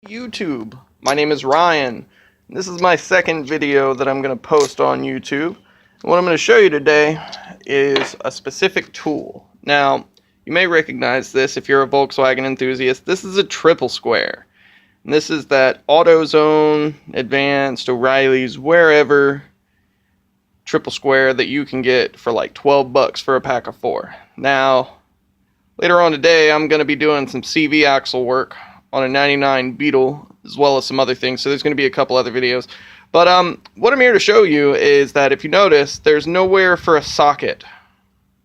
YouTube. My name is Ryan. This is my second video that I'm going to post on YouTube. What I'm going to show you today is a specific tool. Now, you may recognize this if you're a Volkswagen enthusiast. This is a triple square. And this is that AutoZone, Advanced, O'Reilly's, wherever triple square that you can get for like 12 bucks for a pack of 4. Now, later on today, I'm going to be doing some CV axle work on a 99 Beetle, as well as some other things, so there's going to be a couple other videos. But what I'm here to show you is that if you notice, there's nowhere for a socket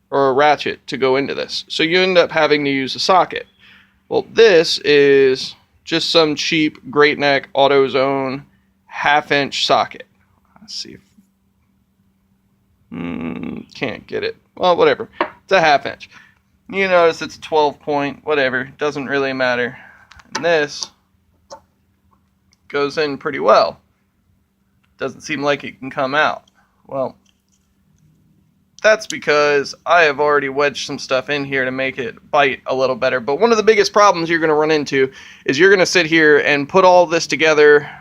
or a ratchet to go into this, so you end up having to use a socket. Well, this is just some cheap Great Neck AutoZone half-inch socket. Let's see if can't get it. Well, whatever. It's a half-inch. You notice it's 12 point, whatever, doesn't really matter. And this goes in pretty well. Doesn't seem like it can come out. Well, that's because I have already wedged some stuff in here to make it bite a little better. But one of the biggest problems you're going to run into is you're going to sit here and put all this together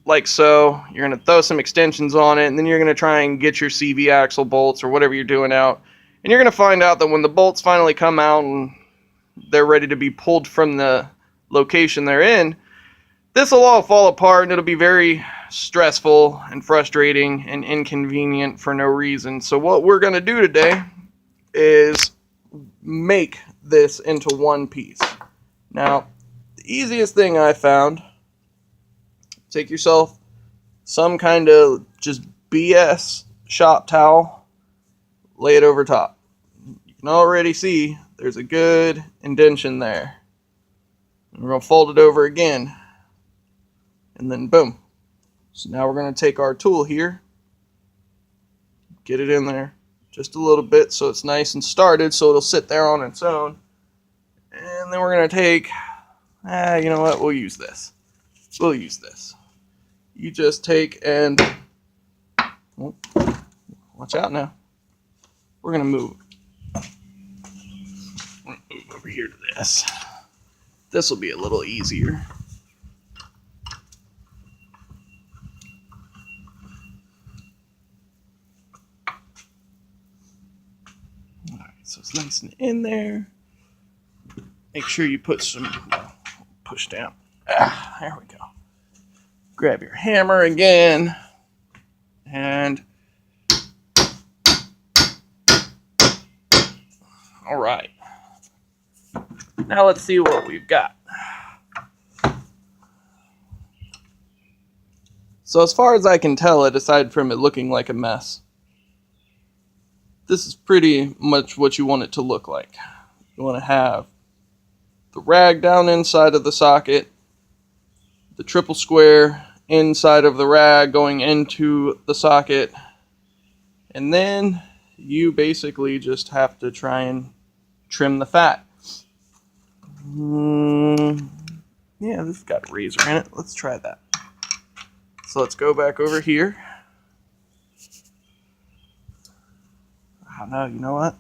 like so. You're going to throw some extensions on it, and then you're going to try and get your CV axle bolts or whatever you're doing out. And you're going to find out that when the bolts finally come out and they're ready to be pulled from the location they're in, this will all fall apart, and it'll be very stressful and frustrating and inconvenient for no reason. So what we're going to do today is make this into one piece. Now, the easiest thing I found, take yourself some kind of just BS shop towel, lay it over top. You can already see there's a good indentation there. And we're going to fold it over again. And then boom. So now we're going to take our tool here, get it in there just a little bit so it's nice and started, so it'll sit there on its own. And then we're going to take, you know what, we'll use this. We'll use this. You just take and, oh, watch out now. We're going to move. We're going to move over here to this. This will be a little easier. Alright, so it's nice and in there. Make sure you put some, push down. There we go. Grab your hammer again. And alright. Now let's see what we've got. So as far as I can tell it, aside from it looking like a mess, this is pretty much what you want it to look like. You want to have the rag down inside of the socket, the triple square inside of the rag going into the socket, and then you basically just have to try and trim the fat. Yeah, this has got a razor in it. Let's try that. So let's go back over here. Oh no, you know what?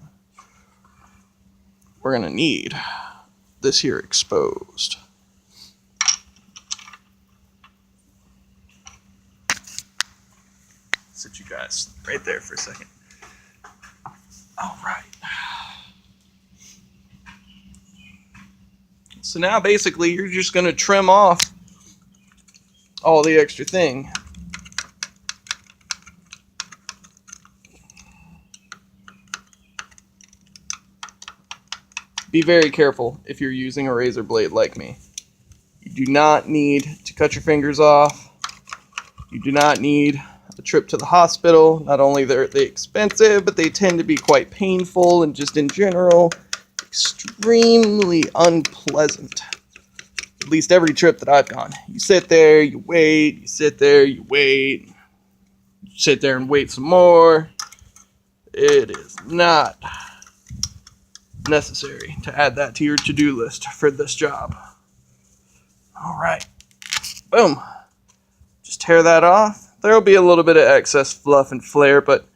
We're gonna need this here exposed. Sit you guys right there for a second. All right. So now basically you're just going to trim off all the extra thing. Be very careful if you're using a razor blade like me. You do not need to cut your fingers off. You do not need a trip to the hospital. Not only are they expensive, but they tend to be quite painful and just in general extremely unpleasant. At least every trip that I've gone. You sit there, you wait, you sit there, you wait, you sit there and wait some more. It is not necessary to add that to your to-do list for this job. Alright, boom. Just tear that off. There'll be a little bit of excess fluff and flare, but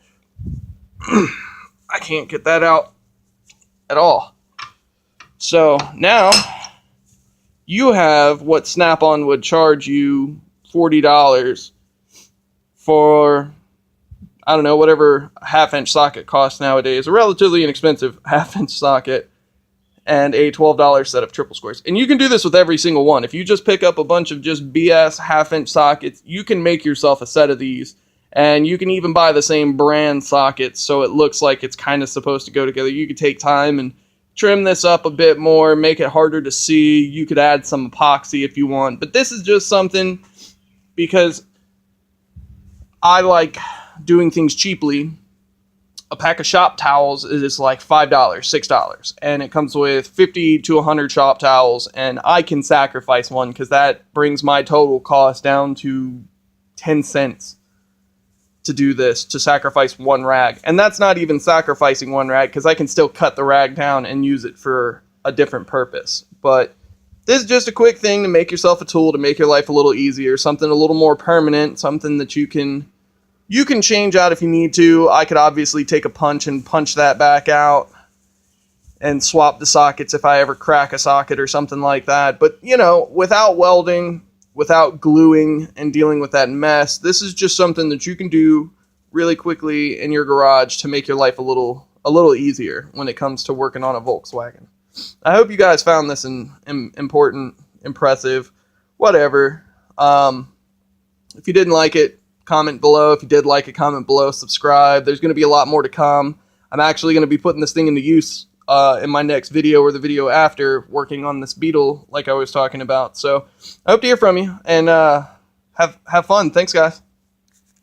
I can't get that out at all. So now you have what Snap-on would charge you $40 for, I don't know, whatever a half-inch socket costs nowadays, a relatively inexpensive half-inch socket, and a $12 set of triple squares. And you can do this with every single one. If you just pick up a bunch of just BS half-inch sockets, you can make yourself a set of these. And you can even buy the same brand sockets so it looks like it's kind of supposed to go together. You could take time and trim this up a bit more, make it harder to see. You could add some epoxy if you want. But this is just something because I like doing things cheaply. A pack of shop towels is like $5, $6, and it comes with 50 to 100 shop towels, and I can sacrifice one because that brings my total cost down to 10 cents to do this, to sacrifice one rag. And that's not even sacrificing one rag because I can still cut the rag down and use it for a different purpose. But this is just a quick thing to make yourself a tool to make your life a little easier, something a little more permanent, something that you can change out if you need to. I could obviously take a punch and punch that back out and swap the sockets if I ever crack a socket or something like that. But, you know, without welding, without gluing and dealing with that mess, this is just something that you can do really quickly in your garage to make your life a little easier when it comes to working on a Volkswagen. I hope you guys found this important, impressive, whatever. If you didn't like it, comment below. If you did like it, comment below, subscribe. There's going to be a lot more to come. I'm actually going to be putting this thing into use in my next video or the video after, working on this Beetle like I was talking about. So I hope to hear from you, and have fun. Thanks, guys.